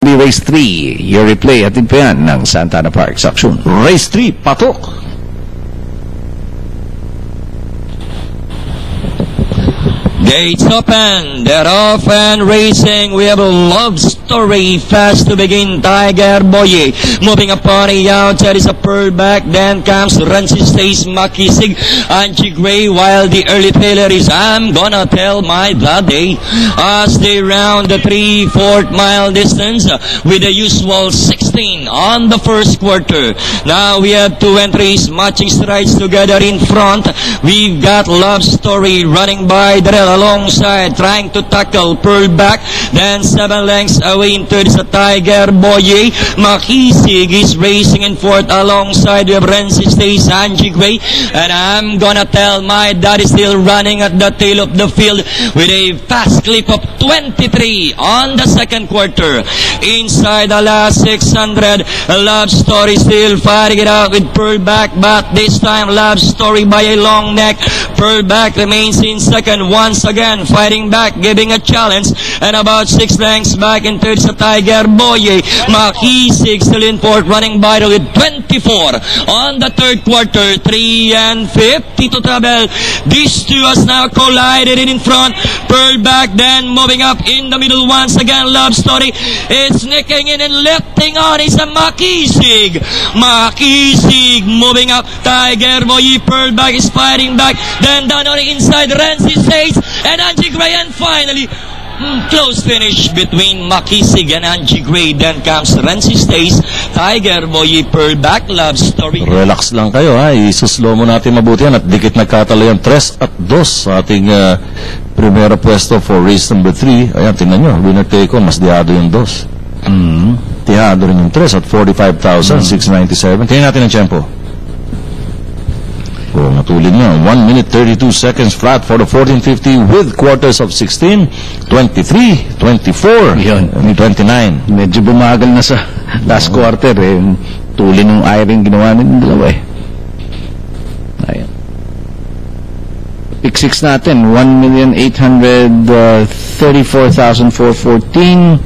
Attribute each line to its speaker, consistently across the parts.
Speaker 1: Race 3, your replay at pa yan ng Santana Park Action.
Speaker 2: Race 3, patok.
Speaker 3: Gates open, they're off and racing. We have a love story fast to begin. Tiger Boye moving upon the outside is a pearl back. Then comes Rancy Stays, Makisig, Angie Gray. While the early trailer is I'm Gonna Tell My Daddy. As they round the 3/4 mile distance with the usual 16 on the first quarter. Now we have two entries matching strides together in front. We've got Love Story running by Darrell alongside, trying to tackle Pearl back. Then 7 lengths away in third is a Tiger Boye. Makisig is racing in fourth alongside with Rancy Stays, Angie Gray. And I'm Gonna Tell My Daddy still running at the tail of the field with a fast clip of 23 on the second quarter. Inside the last 600, Love Story still fighting it out with Pearl back, but this time Love Story by a long neck. Pearl back remains in second once again, fighting back, giving a challenge, and about 6 lengths back in third sa Tiger Boye. Makisig still in fourth, running by with 24 on the third quarter. 3 and 50 to travel. These two has now collided in front. Pearl back, then moving up in the middle once again. Love Story is nicking in and lifting on is a Makisig. Makisig moving up. Tiger Boye, Pearl back is fighting back. Then down on the inside, Rancy Stays and Angie Gray, and finally close finish between Makisig and Angie Gray. Then comes Rancy Stays, Tiger Boye, Pearl back, Love Story.
Speaker 2: Relax lang kayo ha, isuslow mo natin mabuti yan at dikit nagkatalo yan 3 at 2 sa ating primera pwesto for race number 3. Ayan, tingnan nyo, winner take on, mas diado yung 2. Diado rin yung 3 at 45,697. Tingnan natin ang tempo. Natulid nyo, 1 minute 32 seconds flat for the 1450 with quarters of 16, 23, 24,
Speaker 1: Yun.
Speaker 2: 29.
Speaker 1: Medyo bumagal na sa last quarter eh. Tuli nung iron ginawa ng dalawa eh. Ayan. Pick 6 natin, 1,834,414.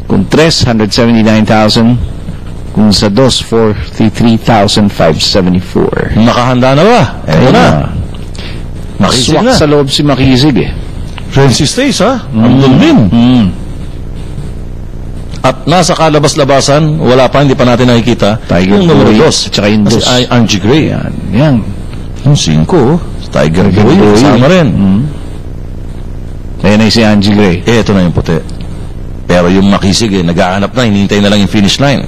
Speaker 1: Kung 3, 179,000. Kung sa 2, 43,574.
Speaker 2: Nakahanda na ba? Eto na. Makisig
Speaker 1: Swak
Speaker 2: na.
Speaker 1: sa loob si Makisig eh.
Speaker 2: Rancy Stays ha? Andun din. At nasa kalabas-labasan, wala pa, hindi pa natin nakikita.
Speaker 1: Tiger
Speaker 2: yung numero
Speaker 1: Boye
Speaker 2: 2.
Speaker 1: at saka yung 2.
Speaker 2: Kasi Angie Gray.
Speaker 1: Yan. Yan.
Speaker 2: Yung 5, Tiger Boye. Kasama rin.
Speaker 1: Ayan ay si Angie Gray.
Speaker 2: Ito na yung puti. Pero yung Makisig naghahanap na, hinihintay na lang yung finish line.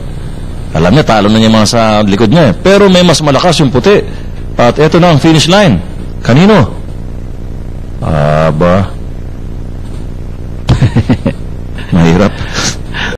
Speaker 2: Alam niya, talo na niya mga sa likod niya. Pero may mas malakas yung puti. At eto na ang finish line. Kanino? Aba,